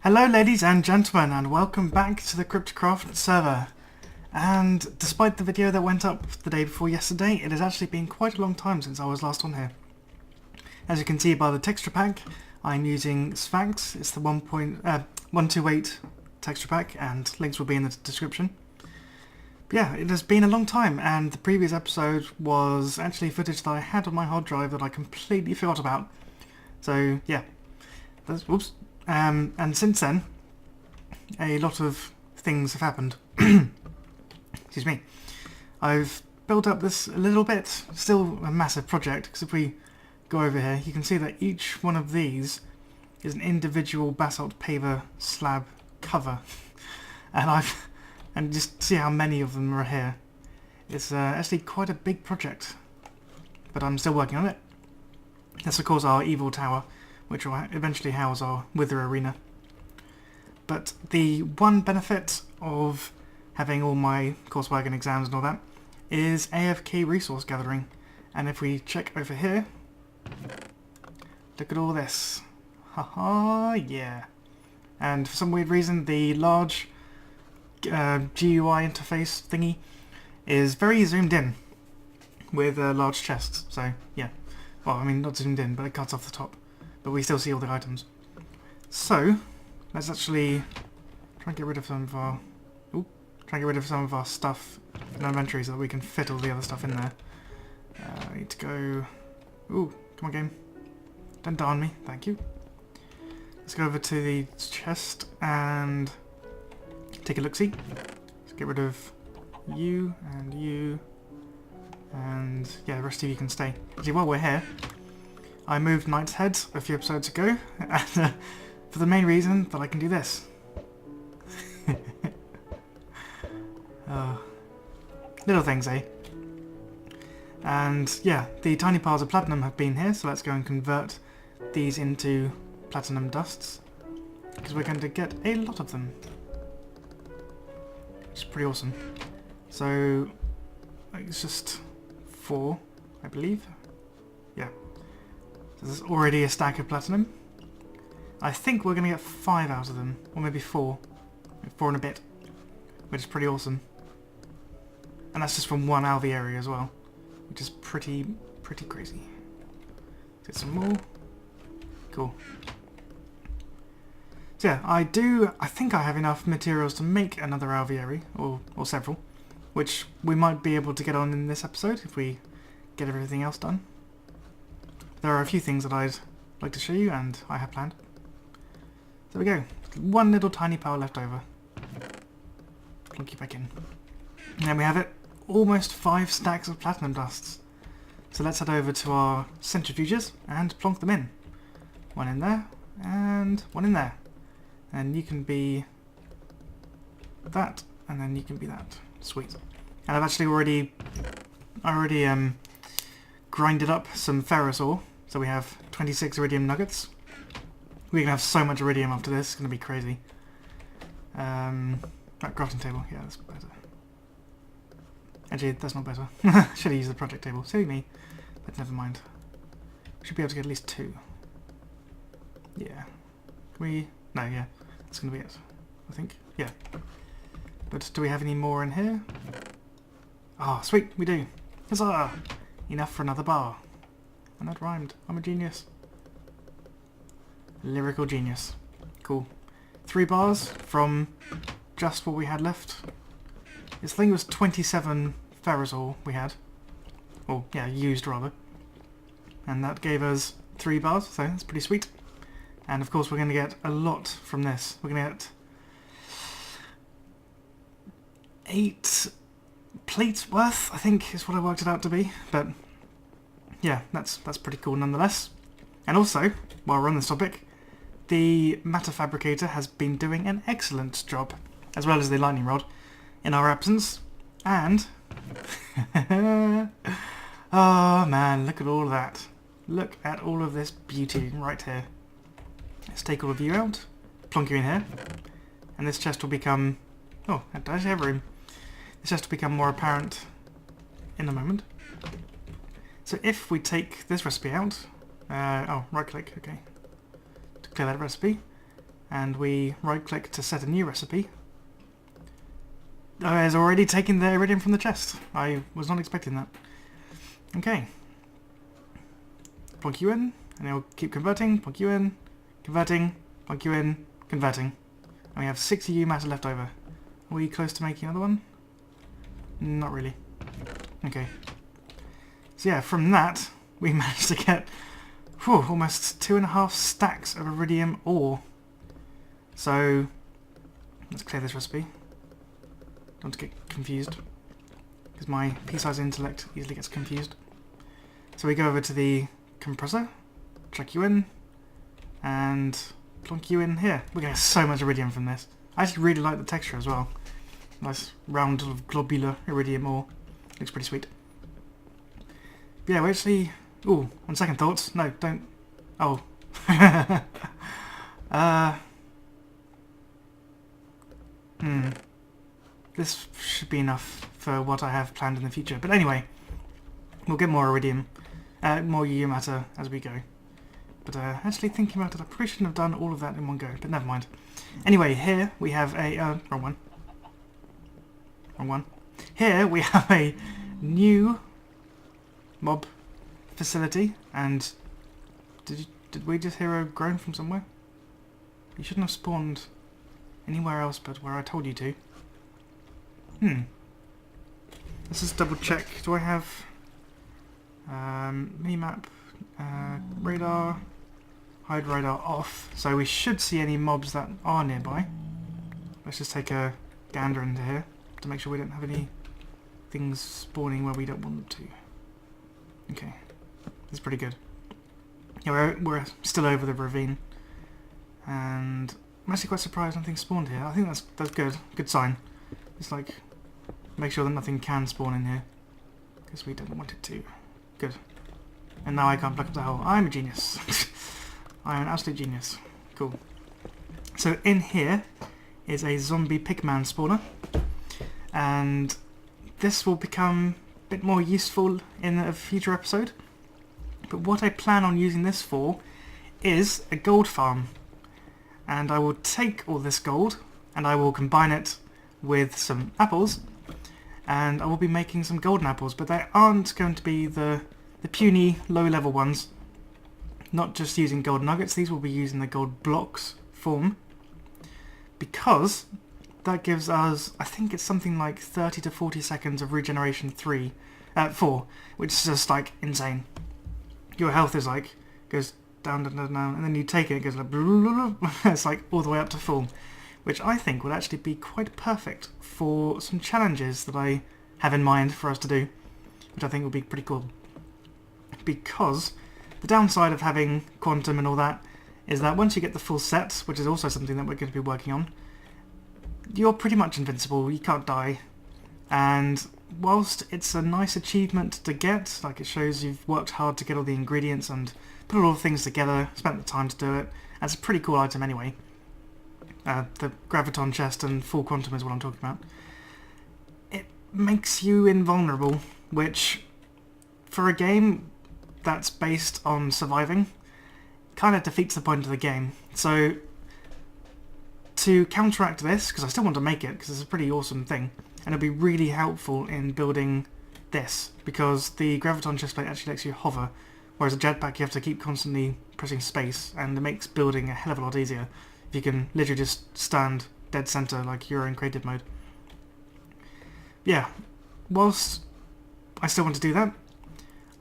Hello ladies and gentlemen, and welcome back to the Kryptocraft server. And despite the video that went up the day before yesterday, it has actually been quite a long time since I was last on here. As you can see by the texture pack, I'm using SafeTRACKS. It's the 1.128 texture pack, and links will be in the description. But yeah, it has been a long time, and the previous episode was actually footage that I had on my hard drive that I completely forgot about. So yeah, whoops. And since then, a lot of things have happened. Excuse me. I've built up this a little bit, still a massive project, because if we go over here, you can see that each one of these is an individual basalt paver slab cover. And just see how many of them are here. It's actually quite a big project, but I'm still working on it. That's of course our evil tower, which will eventually house our Wither Arena. But the one benefit of having all my coursework and exams and all that is AFK resource gathering. And if we check over here, look at all this. Haha, yeah. And for some weird reason, the large GUI interface thingy is very zoomed in with large chests. So yeah, well, I mean not zoomed in, but it cuts off the top. But we still see all the items. So let's actually try and get rid of some of our stuff in our inventory so that we can fit all the other stuff in there. I need to go. Ooh, come on, game! Don't darn me, thank you. Let's go over to the chest and take a look-see. Let's get rid of you, and yeah, the rest of you can stay. Actually, while we're here, I moved Knight's Head a few episodes ago, and, for the main reason that I can do this. Little things, eh? And yeah, the tiny piles of platinum have been here, so let's go and convert these into platinum dusts, because we're going to get a lot of them. Which is pretty awesome. So, it's just 4, I believe. Yeah. There's already a stack of platinum. I think we're going to get 5 out of them, or maybe 4. 4 and a bit, which is pretty awesome. And that's just from one alveary as well, which is pretty crazy. Get some more. Cool. So yeah, I think I have enough materials to make another alveary, or several, which we might be able to get on in this episode if we get everything else done. There are a few things that I'd like to show you, and I have planned. There we go. One little tiny pile left over. Plonk you back in. And there we have it. Almost 5 stacks of platinum dusts. So let's head over to our centrifuges and plonk them in. One in there, and one in there. And you can be that, and then you can be that. Sweet. And I've actually already grinded up some ferrous ore. So we have 26 iridium nuggets. We're going to have so much iridium after this, it's going to be crazy. That crafting table, yeah, that's better. Actually, that's not better. Should have used the project table. Silly me. But never mind. We should be able to get at least 2. Yeah. Can we? No, yeah. That's going to be it. I think. Yeah. But do we have any more in here? Ah, oh, sweet, we do. Huzzah! Enough for another bar. And that rhymed. I'm a genius. Lyrical genius. Cool. 3 bars from just what we had left. I think it was 27 ferrous ore we had. Or, yeah, used rather. And that gave us 3 bars, so that's pretty sweet. And of course we're going to get a lot from this. We're going to get 8 plates worth, I think is what I worked it out to be. But yeah, that's pretty cool nonetheless. And also, while we're on this topic, the matter fabricator has been doing an excellent job, as well as the lightning rod, in our absence. And oh man, look at all of that. Look at all of this beauty right here. Let's take all of you out, plonk you in here, and this chest will become... Oh, I actually have room. This chest will become more apparent in a moment. So if we take this recipe out, oh, right click, okay, to clear that recipe, and we right click to set a new recipe. Oh, it's already taken the iridium from the chest. I was not expecting that. Okay. Plonk you in, and it'll keep converting, plonk you in, converting, plonk you in, converting. And we have 6 EU matter left over. Are we close to making another one? Not really. Okay. So yeah, from that, we managed to get almost 2.5 stacks of iridium ore. So, let's clear this recipe. Don't want to get confused, because my pea-sized intellect easily gets confused. So we go over to the compressor, chuck you in, and plonk you in here. We're getting so much iridium from this. I actually really like the texture as well. Nice round sort of globular iridium ore. Looks pretty sweet. But yeah, we actually... Ooh, on second thoughts, no, don't... Oh. This should be enough for what I have planned in the future. But anyway, we'll get more iridium, more EU matter as we go. But actually thinking about it, I probably shouldn't have done all of that in one go, but never mind. Anyway, here we have a... wrong one. Wrong one. Here we have a new mob facility, and did we just hear a groan from somewhere? You shouldn't have spawned anywhere else but where I told you to. Let's just double check. Do I have minimap, radar, hide radar off, so we should see any mobs that are nearby. Let's just take a gander into here to make sure we don't have any things spawning where we don't want them to. Okay, that's pretty good. Yeah, we're still over the ravine, and I'm actually quite surprised nothing spawned here. I think that's good. Good sign. It's like, make sure that nothing can spawn in here, because we don't want it to. Good. And now I can't plug up the hole. I'm a genius. I'm an absolute genius. Cool. So in here is a zombie Pigman spawner, and this will become a bit more useful in a future episode. But what I plan on using this for is a gold farm. And I will take all this gold and I will combine it with some apples, and I will be making some golden apples, but they aren't going to be the puny low level ones. Not just using gold nuggets, these will be using the gold blocks form, because that gives us, I think it's something like 30 to 40 seconds of regeneration 4, which is just like insane. Your health is like, goes down, down, down, down, and then you take it, it goes like, blah, blah, blah. It's like all the way up to full, which I think would actually be quite perfect for some challenges that I have in mind for us to do, which I think would be pretty cool. Because the downside of having quantum and all that is that once you get the full set, which is also something that we're going to be working on, you're pretty much invincible, you can't die, and whilst it's a nice achievement to get, like it shows you've worked hard to get all the ingredients and put all the things together, spent the time to do it, and it's a pretty cool item anyway. The graviton chest and full quantum is what I'm talking about. It makes you invulnerable, which for a game that's based on surviving kind of defeats the point of the game. So to counteract this, because I still want to make it because it's a pretty awesome thing, and it'll be really helpful in building this, because the graviton chestplate actually lets you hover, whereas a jetpack you have to keep constantly pressing space, and it makes building a hell of a lot easier if you can literally just stand dead center like you're in creative mode. Yeah, whilst I still want to do that,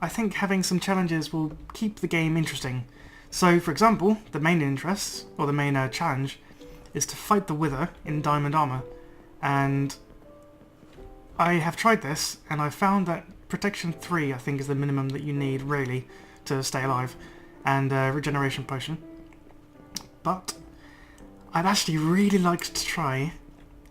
I think having some challenges will keep the game interesting. So, for example, the main interest, or the main challenge, is to fight the Wither in diamond armor, and I have tried this, and I found that protection 3 I think is the minimum that you need really to stay alive, and regeneration potion. But I'd actually really like to try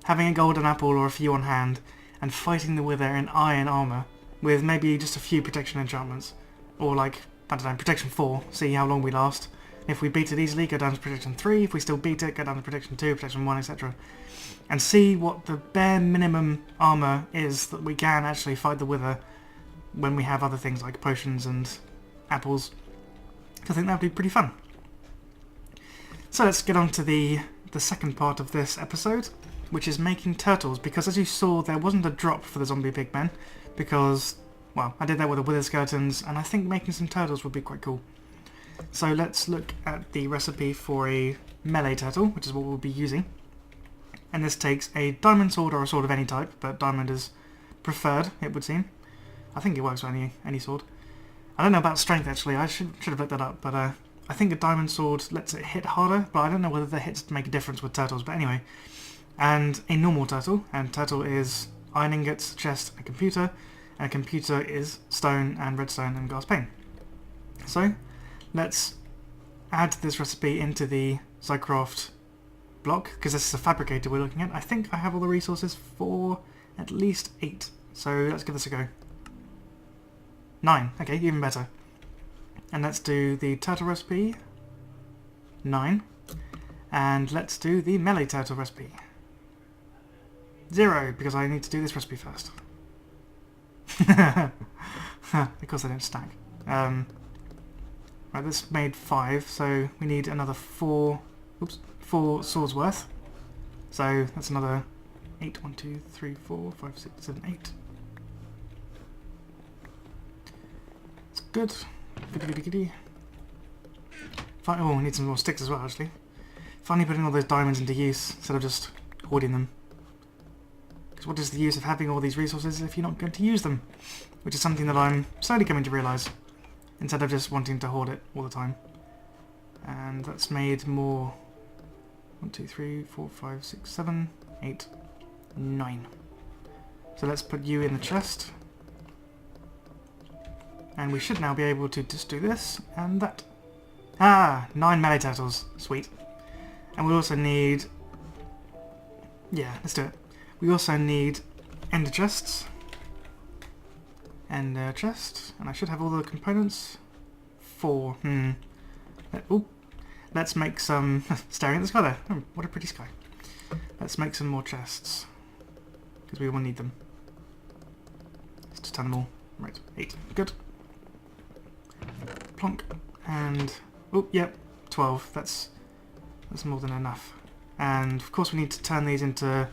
having a golden apple or a few on hand and fighting the Wither in iron armor with maybe just a few protection enchantments, or like, I don't know, protection 4, see how long we last. If we beat it easily, go down to protection 3, if we still beat it, go down to protection 2, protection 1, etc. And see what the bare minimum armor is that we can actually fight the Wither when we have other things like potions and apples. I think that would be pretty fun. So let's get on to the second part of this episode, which is making turtles, because as you saw there wasn't a drop for the zombie pigmen, because, well, I did that with the wither skeletons, and I think making some turtles would be quite cool. So let's look at the recipe for a melee turtle, which is what we'll be using. And this takes a diamond sword or a sword of any type, but diamond is preferred, it would seem. I think it works with any sword. I don't know about strength actually, I should have looked that up, but I think a diamond sword lets it hit harder, but I don't know whether the hits make a difference with turtles, but anyway. And a normal turtle, and turtle is iron ingots, chest, and computer a computer is stone and redstone and glass pane. So let's add this recipe into the SafeTRACKS block, because this is a fabricator we're looking at. I think I have all the resources for at least 8, so let's give this a go. 9, okay, even better. And let's do the turtle recipe, 9, and let's do the melee turtle recipe, 0, because I need to do this recipe first. Because they don't stack. Right, this made 5, so we need another 4 swords worth. So that's another 8, 1, 2, 3, 4, 5, 6, 7, 8. It's good. Goody. Oh, we need some more sticks as well, actually. Finally putting all those diamonds into use, instead of just hoarding them. Because what is the use of having all these resources if you're not going to use them? Which is something that I'm slowly coming to realise, instead of just wanting to hoard it all the time. And that's made more. 1, 2, 3, 4, 5, 6, 7, 8, 9. So let's put you in the chest. And we should now be able to just do this and that. 9 melee turtles. Sweet. And we also need... yeah, let's do it. We also need ender chests. Ender chest. And I should have all the components. 4. Oh, let's make some... staring at the sky there. Oh, what a pretty sky. Let's make some more chests, because we will need them. Let's just turn them all. Right, 8. Good. Plonk. And... oh, yep, 12. That's more than enough. And of course we need to turn these into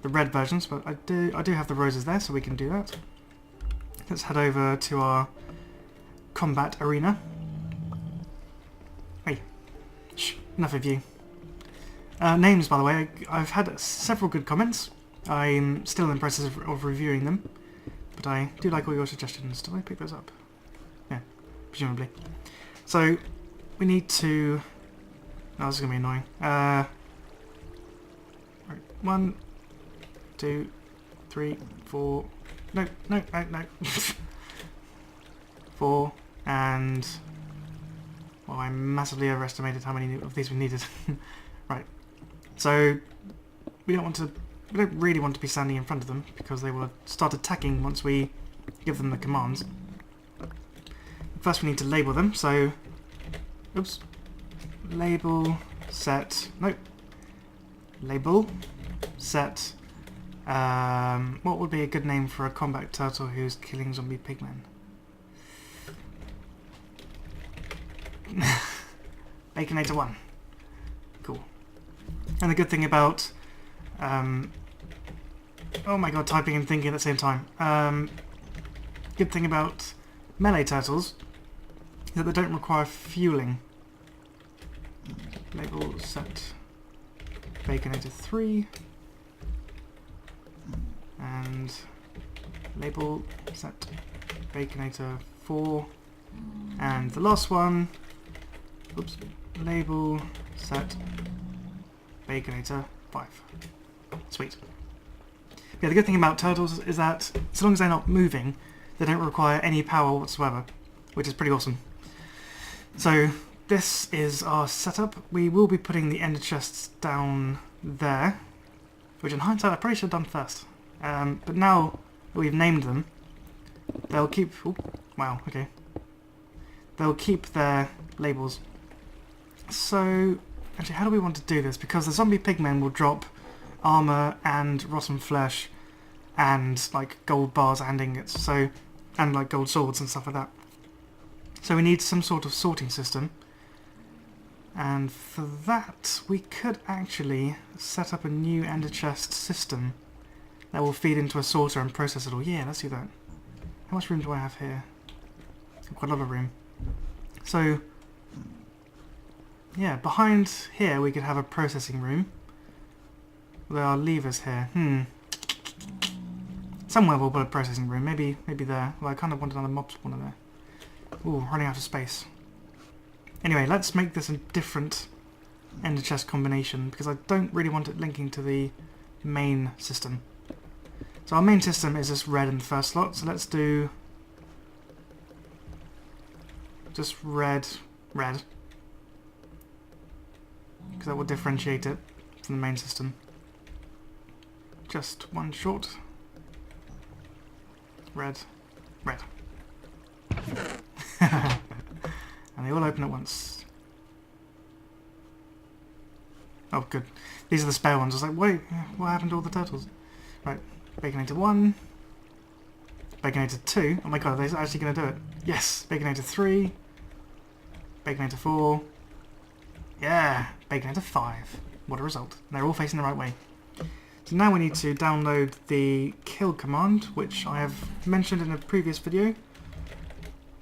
the red versions, but I do have the roses there, so we can do that. Let's head over to our combat arena. Hey, shh, enough of you. Names, by the way, I've had several good comments. I'm still in the process of reviewing them, but I do like all your suggestions. Did I pick those up? Yeah, presumably. So, we need to... oh, this is going to be annoying. Right, 1, 2, 3, 4... no. 4, and... well, I massively overestimated how many of these we needed. Right, so we don't really want to be standing in front of them, because they will start attacking once we give them the commands. First we need to label them, so... oops. Label, set... nope. Label, set... what would be a good name for a combat turtle who's killing zombie pigmen? Baconator 1. Cool. And the good thing about... oh my god, typing and thinking at the same time. Good thing about melee turtles is that they don't require fueling. Label set Baconator 3. And label set Baconator 4. And the last one... oops. Label set Baconator 5. Sweet. Yeah, the good thing about turtles is that as long as they're not moving, they don't require any power whatsoever, which is pretty awesome. So this is our setup. We will be putting the ender chests down there, which in hindsight I probably should have done first. But now that we've named them, they'll keep... oh, wow, okay. They'll keep their labels. So, actually, how do we want to do this? Because the zombie pigmen will drop armor and rotten flesh and like gold bars and ingots, so, and like gold swords and stuff like that. So we need some sort of sorting system. And for that, we could actually set up a new ender chest system that will feed into a sorter and process it all. Yeah, let's do that. How much room do I have here? Quite a lot of room. So, yeah, behind here we could have a processing room. There are levers here. Somewhere we'll put a processing room. Maybe there. Well, I kind of want another mob spawner there. Ooh, running out of space. Anyway, let's make this a different ender chest combination because I don't really want it linking to the main system. So our main system is just red in the first slot, so let's do just red, because that will differentiate it from the main system. Just one short. Red. And they all open at once. Oh, good. These are the spare ones. I was like, wait, what happened to all the turtles? Right, Baconator 1. Baconator 2. Oh my god, are they actually going to do it? Yes! Baconator 3. Baconator 4. Yeah! Baconator 5. What a result. And they're all facing the right way. So now we need to download the kill command, which I have mentioned in a previous video.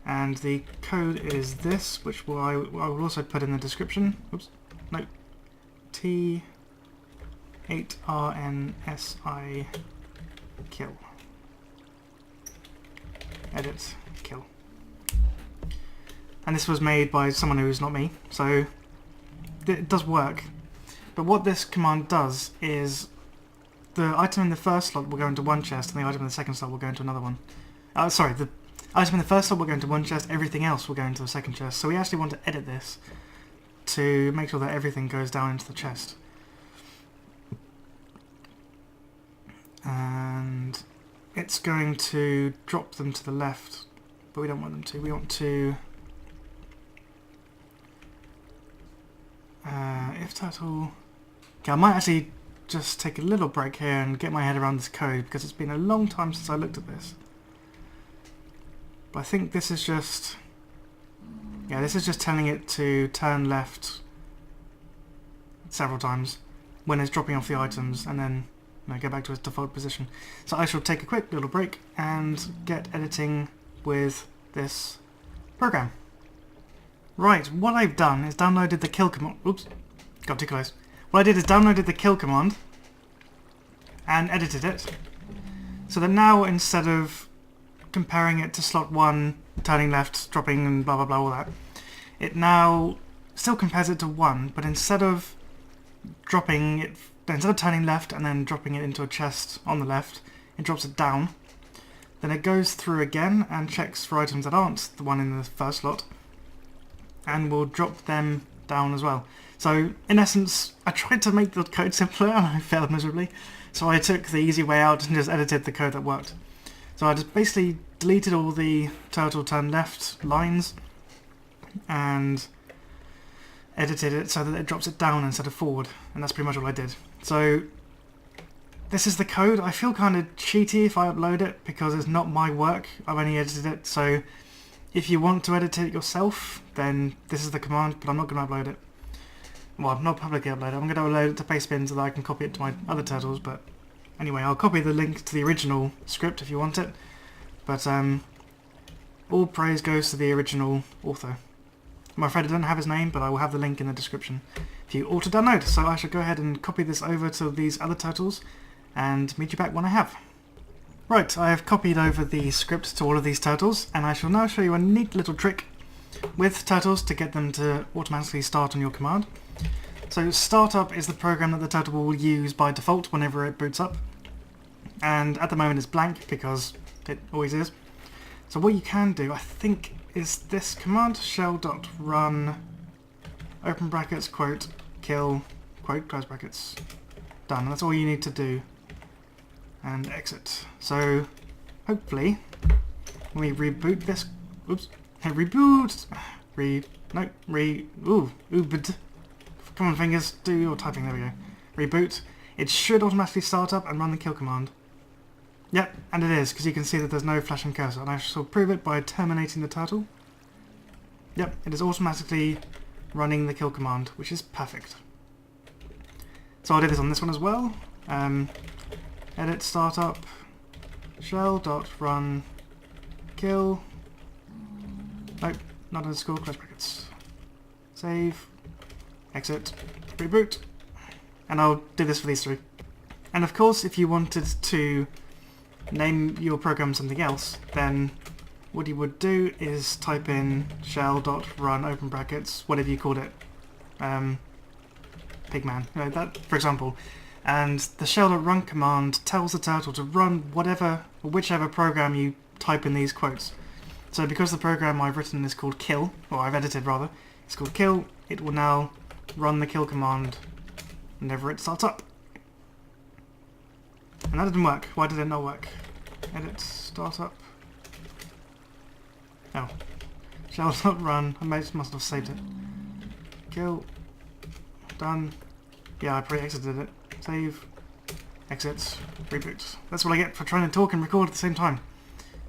And the code is this, which I will also put in the description. Oops, no. T8RNSI kill. Edit kill. And this was made by someone who's not me, so it does work. But what this command does is the item in the first slot will go into one chest, and the item in the second slot will go into another one. Sorry, the item in the first slot will go into one chest, everything else will go into the second chest. So we actually want to edit this to make sure that everything goes down into the chest. And it's going to drop them to the left, but we don't want them to. We want to... if turtle... Okay, I might actually just take a little break here and get my head around this code, because it's been a long time since I looked at this. But I think this is just... yeah, this is just telling it to turn left several times when it's dropping off the items, and then go back to its default position. So I shall take a quick little break and get editing with this program. Right, what I've done is downloaded the kill command. Oops, got too close. What I did is downloaded the kill command and edited it, so that now instead of comparing it to slot 1, turning left, dropping and blah blah blah, all that, it now still compares it to 1, but instead of dropping it, instead of turning left and then dropping it into a chest on the left, it drops it down. Then it goes through again and checks for items that aren't the one in the first slot, and will drop them down as well. So in essence, I tried to make the code simpler and I failed miserably, so I took the easy way out and just edited the code that worked. So I just basically deleted all the turtle turn left lines and edited it so that it drops it down instead of forward, and that's pretty much all I did. So this is the code. I feel kind of cheaty if I upload it because it's not my work, I've only edited it. So if you want to edit it yourself, then this is the command, but I'm not going to upload it. Well, not publicly upload it. I'm going to upload it to Pastebin so that I can copy it to my other turtles, but anyway, I'll copy the link to the original script if you want it. But all praise goes to the original author. I'm afraid I don't have his name, but I will have the link in the description if you auto download. So I shall go ahead and copy this over to these other turtles and meet you back when I have. Right, I have copied over the script to all of these turtles, and I shall now show you a neat little trick with turtles to get them to automatically start on your command. So startup is the program that the turtle will use by default whenever it boots up, and at the moment it's blank because it always is. So what you can do, I think, is this command, shell.run, open brackets, quote, kill, quote, close brackets. Done. That's all you need to do. And exit. So hopefully when we reboot this, oops, reboot, oobed. Come on fingers, do your typing, there we go. Reboot. It should automatically start up and run the kill command. Yep, and it is, because you can see that there's no flashing cursor, and I shall prove it by terminating the turtle. Yep, it is automatically running the kill command, which is perfect. So I'll do this on this one as well. Edit startup shell.run kill. Nope, not underscore, close brackets. Save, exit, reboot. And I'll do this for these three. And of course, if you wanted to name your program something else, then what you would do is type in shell.run open brackets, whatever you called it. Pigman, you know, that, for example. And the shell.run command tells the turtle to run whatever, or whichever program you type in these quotes. So because the program I've written is called kill, or I've edited rather, it's called kill, it will now run the kill command whenever it starts up. And that didn't work. Why did it not work? Edit startup. Oh. Shell.run. I must have saved it. Kill. Done. Yeah, I pre-exited it. Save. Exit. Reboot. That's what I get for trying to talk and record at the same time.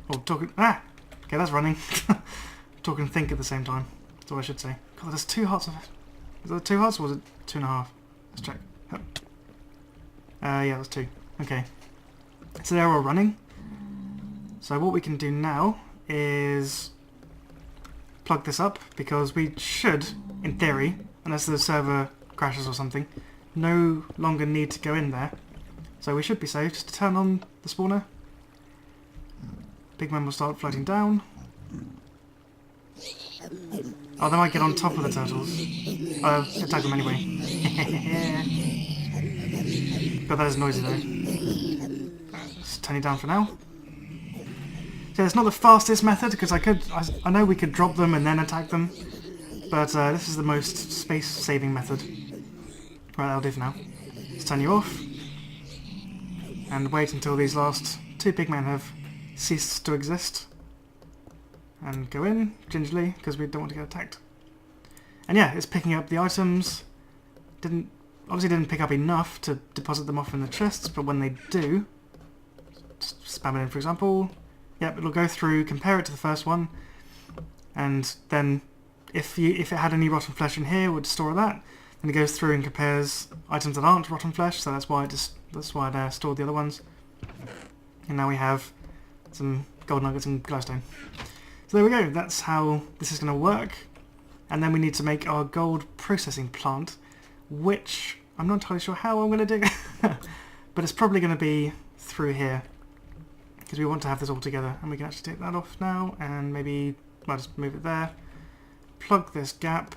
Or talking... Ah! Okay, that's running. Talk and think at the same time. That's what I should say. God, there's 2 hearts of it. Is that 2 hearts or was it 2.5? Let's check. Yep. Yeah, that's 2. Okay. So they're all running. So what we can do now is plug this up, because we should, in theory, unless the server crashes or something, no longer need to go in there. So we should be safe. Just to turn on the spawner. Pigman will start floating down. Oh, they might get on top of the turtles. Attack them anyway. God, that is noisy though. Just turn it down for now. So it's not the fastest method, because I know we could drop them and then attack them, but this is the most space-saving method. Right, that'll do for now. Let's turn you off, and wait until these last 2 pigmen have ceased to exist. And go in, gingerly, because we don't want to get attacked. And yeah, it's picking up the items. Obviously didn't pick up enough to deposit them off in the chests, but when they do, just spam it in for example. Yep, it'll go through, compare it to the first one, and then if it had any rotten flesh in here, it would store that. Then it goes through and compares items that aren't rotten flesh, so that's why it stored the other ones. And now we have some gold nuggets and glowstone. So there we go, that's how this is going to work. And then we need to make our gold processing plant, which I'm not entirely sure how I'm going to do, but it's probably going to be through here, because we want to have this all together. And we can actually take that off now, and maybe I'll just move it there. Plug this gap,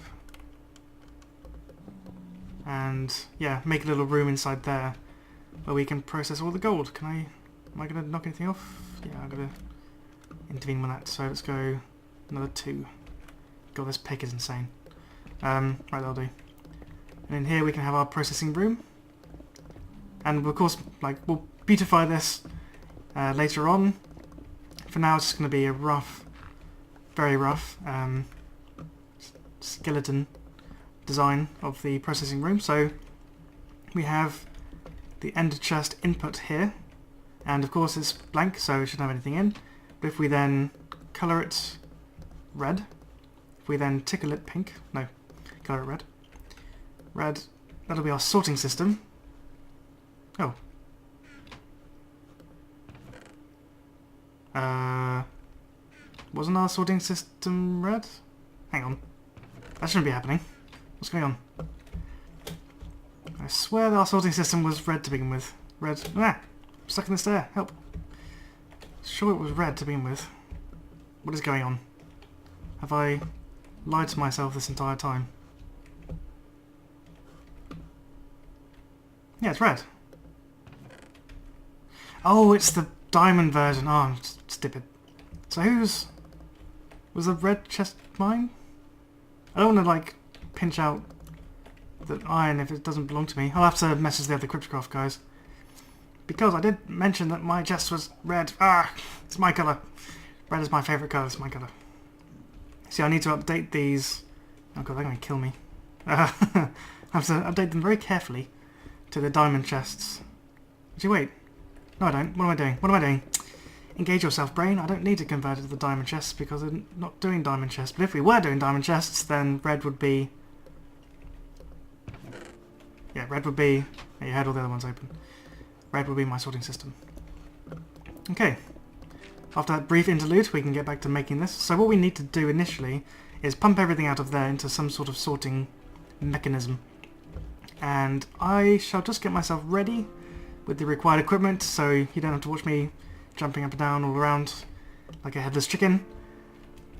and yeah, make a little room inside there where we can process all the gold. Am I going to knock anything off? Yeah, I'm going to intervene with that. So let's go another 2. God, this pick is insane. Right, that'll do. And in here we can have our processing room. And of course, like, we'll beautify this later on. For now, it's just going to be a rough, very rough skeleton design of the processing room. So we have the ender chest input here, and of course it's blank, so it shouldn't have anything in. But if we then colour it red, if we then tickle it pink, no, colour it red, that'll be our sorting system. Oh. Wasn't our sorting system red? Hang on. That shouldn't be happening. What's going on? I swear that our sorting system was red to begin with. Red. Ah! I'm stuck in the stair. Help. Sure it was red to begin with. What is going on? Have I lied to myself this entire time? Yeah, it's red. Oh, it's the diamond version. Oh, I'm stupid. So was the red chest mine? I don't want to, like, pinch out the iron if it doesn't belong to me. I'll have to message the other Kryptocraft guys. Because I did mention that my chest was red. Ah! It's my colour. Red is my favourite colour. It's my colour. See, I need to update these. Oh god, they're going to kill me. I have to update them very carefully to the diamond chests. Actually, wait. No, I don't. What am I doing? What am I doing? Engage yourself, brain. I don't need to convert it to the diamond chests because I'm not doing diamond chests. But if we were doing diamond chests, then red would be red would be... You had all the other ones open. Red would be my sorting system. Okay. After that brief interlude, we can get back to making this. So what we need to do initially is pump everything out of there into some sort of sorting mechanism. And I shall just get myself ready with the required equipment, so you don't have to watch me jumping up and down all around like a headless chicken.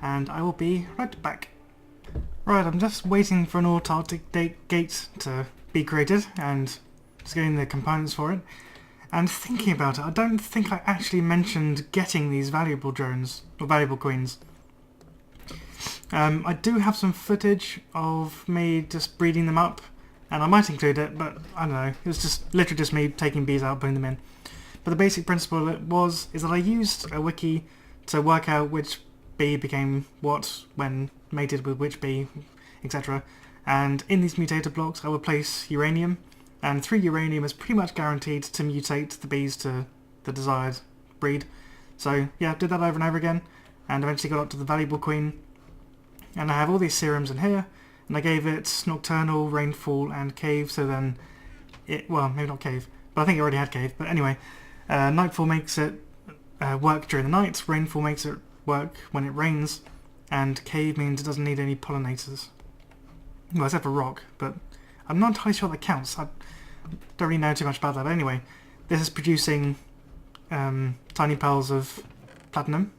And I will be right back. Right, I'm just waiting for an autarkic gate to be created and just getting the components for it. And thinking about it, I don't think I actually mentioned getting these valuable drones, or valuable queens. I do have some footage of me just breeding them up, and I might include it, but I don't know, it was just literally just me taking bees out, putting them in. But the basic principle is that I used a wiki to work out which bee became what when mated with which bee, etc. And in these mutator blocks I would place uranium, and 3 uranium is pretty much guaranteed to mutate the bees to the desired breed. So yeah, did that over and over again, and eventually got up to the valuable queen. And I have all these serums in here, and I gave it nocturnal, rainfall, and cave, so then it, well, maybe not cave, but I think it already had cave, but anyway, nightfall makes it work during the night, rainfall makes it work when it rains, and cave means it doesn't need any pollinators. Well, except for rock, but I'm not entirely sure that counts. I don't really know too much about that, but anyway, this is producing tiny pearls of platinum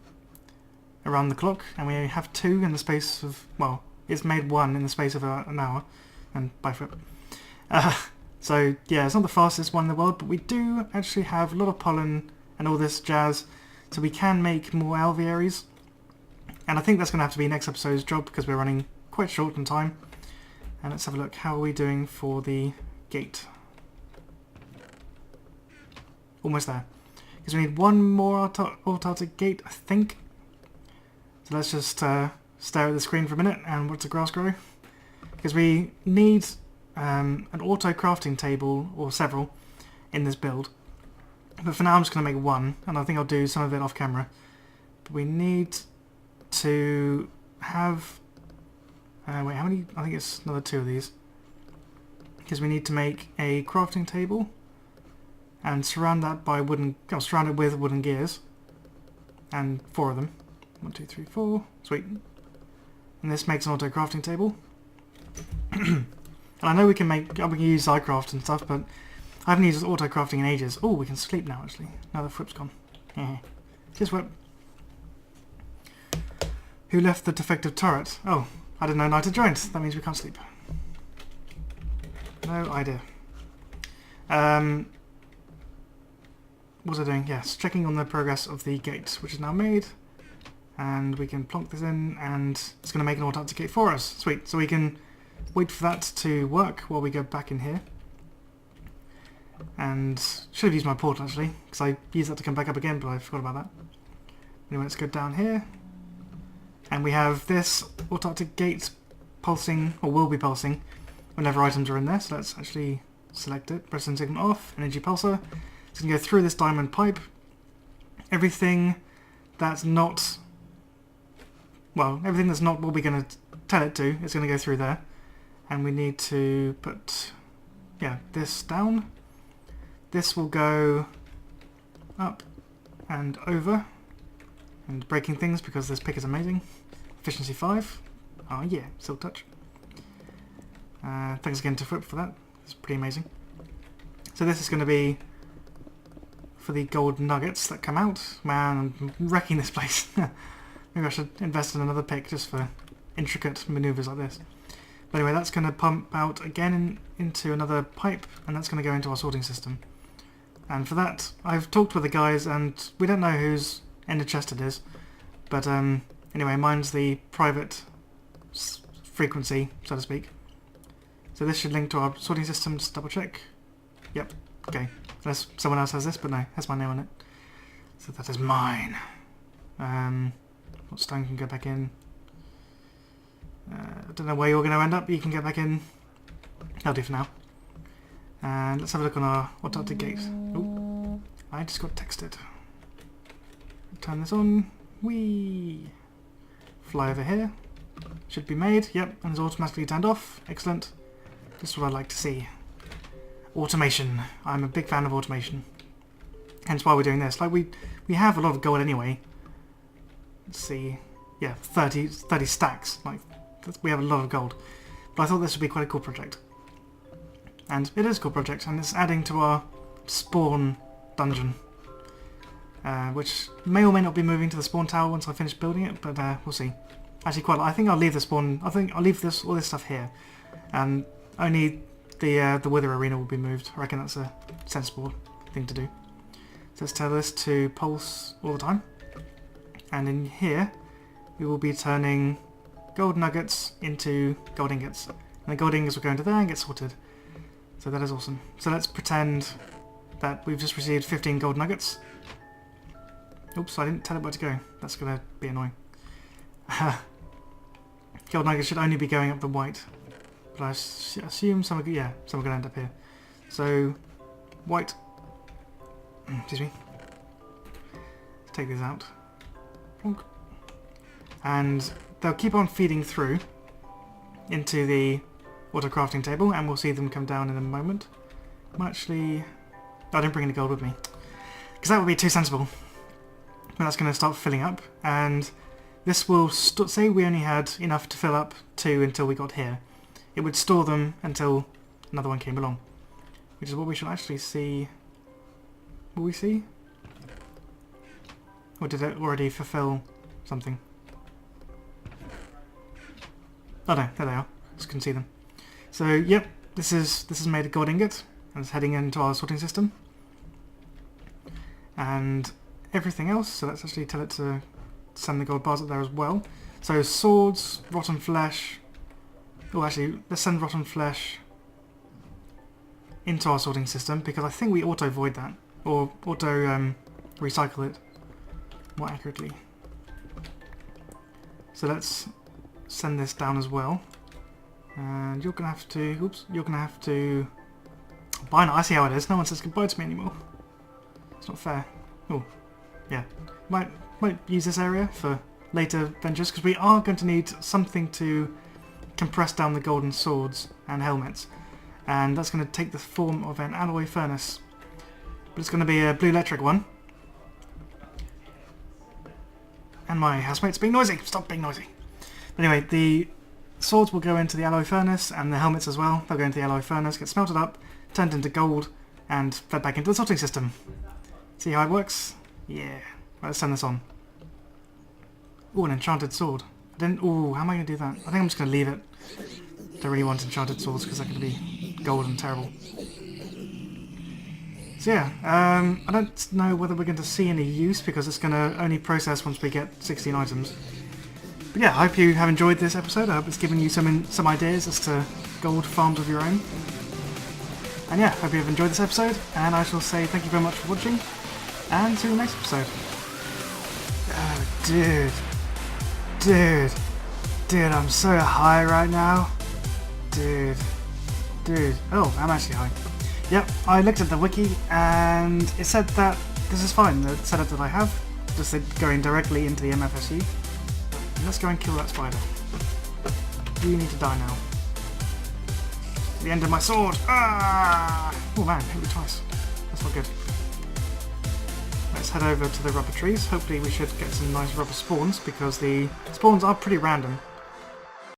around the clock, and we have 2 in the space of, well, it's made 1 in the space of an hour, and by foot. So yeah, it's not the fastest one in the world, but we do actually have a lot of pollen and all this jazz, so we can make more alvearies. And I think that's going to have to be next episode's job, because we're running quite short on time. And let's have a look, how are we doing for the gate? Almost there. Because we need 1 more autarkic gate, I think. So let's just stare at the screen for a minute and watch the grass grow. Because we need an auto crafting table, or several, in this build. But for now I'm just going to make 1, and I think I'll do some of it off camera. But we need to have... wait, how many? I think it's another 2 of these. Because we need to make a crafting table and surround that by wooden... Oh, surround it with wooden gears. And 4 of them. 1, 2, 3, 4. Sweet. And this makes an auto crafting table. And I know we can use iCraft and stuff, but I haven't used auto crafting in ages. Oh, we can sleep now actually. Now the whip's gone. Cheers, whip. Who left the defective turret? Oh, I didn't know night had joined. That means we can't sleep. No idea. What was I doing? Yes, checking on the progress of the gate, which is now made. And we can plonk this in, and it's going to make an autarkic gate for us. Sweet. So we can wait for that to work while we go back in here. And should have used my portal actually, because I used that to come back up again, but I forgot about that. Anyway, let's go down here. And we have this autarkic gate pulsing, or will be pulsing, whenever items are in there. So let's actually select it, press and signal off, energy pulsar. It's going to go through this diamond pipe. Everything that's not... Well, everything that's not what we're going to tell it to is going to go through there. And we need to put, yeah, this down. This will go up and over. And breaking things because this pick is amazing. Efficiency 5. Oh yeah, silk touch. Thanks again to Flip for that. It's pretty amazing. So this is going to be for the gold nuggets that come out. Man, I'm wrecking this place. Maybe I should invest in another pick just for intricate maneuvers like this. But anyway, that's going to pump out again into another pipe, and that's going to go into our sorting system. And for that, I've talked with the guys, and we don't know whose end of chest it is. But anyway, mine's the private frequency, so to speak. So this should link to our sorting system, just double check. Yep, okay. Unless someone else has this, but no, has my name on it. So that is mine. What stone can go back in? I don't know where you're going to end up, you can get back in. That'll do for now. And let's have a look on our autarkic gate. Oh, I just got texted. Turn this on. Whee! Fly over here. Should be made. Yep, and it's automatically turned off. Excellent. This is what I'd like to see. automation. I'm a big fan of automation. Hence why we're doing this. Like, we have a lot of gold anyway. Let's see. Yeah, 30 stacks. Like, we have a lot of gold. But I thought this would be quite a cool project. And it is a cool project, and it's adding to our spawn dungeon. Which may or may not be moving to the spawn tower once I finish building it, but we'll see. Actually, I think I'll leave the spawn. I think I'll leave all this stuff here, and only the Wither arena will be moved. I reckon that's a sensible thing to do. So let's tell this to pulse all the time, and in here we will be turning gold nuggets into gold ingots, and the gold ingots will go into there and get sorted. So that is awesome. So let's pretend that we've just received 15 gold nuggets. Oops, I didn't tell it where to go. That's going to be annoying. Gold nuggets should only be going up the white. But I assume some are going to end up here. So, white. Excuse me. Let's take these out. And they'll keep on feeding through into the auto crafting table, and we'll see them come down in a moment. Actually, I didn't bring any gold with me, because that would be too sensible. But that's going to start filling up, and this will say we only had enough to fill up 2 until we got here. It would store them until another one came along, which is what we should actually see. Will we see? Or did it already fulfill something? Oh no, there they are. Just couldn't see them. So yep, this is made a gold ingot, and it's heading into our sorting system. And everything else, so let's actually tell it to send the gold bars up there as well. So swords, rotten flesh. Oh, actually, let's send rotten flesh into our sorting system, because I think we auto void that, or auto recycle it more accurately. So let's send this down as well, and you're gonna have to. Oops, you're gonna have to. Buy now. I see how it is. No one says goodbye to me anymore. It's not fair. Oh, yeah. Might use this area for later ventures, because we are going to need something to compress down the golden swords and helmets, and that's going to take the form of an alloy furnace, but it's going to be a blue electric one. And my housemate's being noisy. Stop being noisy. Anyway, the swords will go into the alloy furnace, and the helmets as well. They'll go into the alloy furnace, get smelted up, turned into gold, and fed back into the sorting system. See how it works? Yeah. Right, let's send this on. Ooh, an enchanted sword. Ooh, how am I going to do that? I think I'm just going to leave it. Don't really want enchanted swords because they're going to be gold and terrible. So yeah, I don't know whether we're going to see any use, because it's going to only process once we get 16 items. But yeah, I hope you have enjoyed this episode. I hope it's given you some ideas as to gold farms of your own. And yeah, hope you have enjoyed this episode, and I shall say thank you very much for watching, and see you in the next episode. Oh, dude, I'm so high right now. Dude, oh, I'm actually high. Yep, I looked at the wiki, and it said that this is fine, the setup that I have, just going directly into the MFSU. And let's go and kill that spider. You need to die now. The end of my sword! Ah! Oh man, hit me twice. That's not good. Let's head over to the rubber trees. Hopefully we should get some nice rubber spawns, because the spawns are pretty random.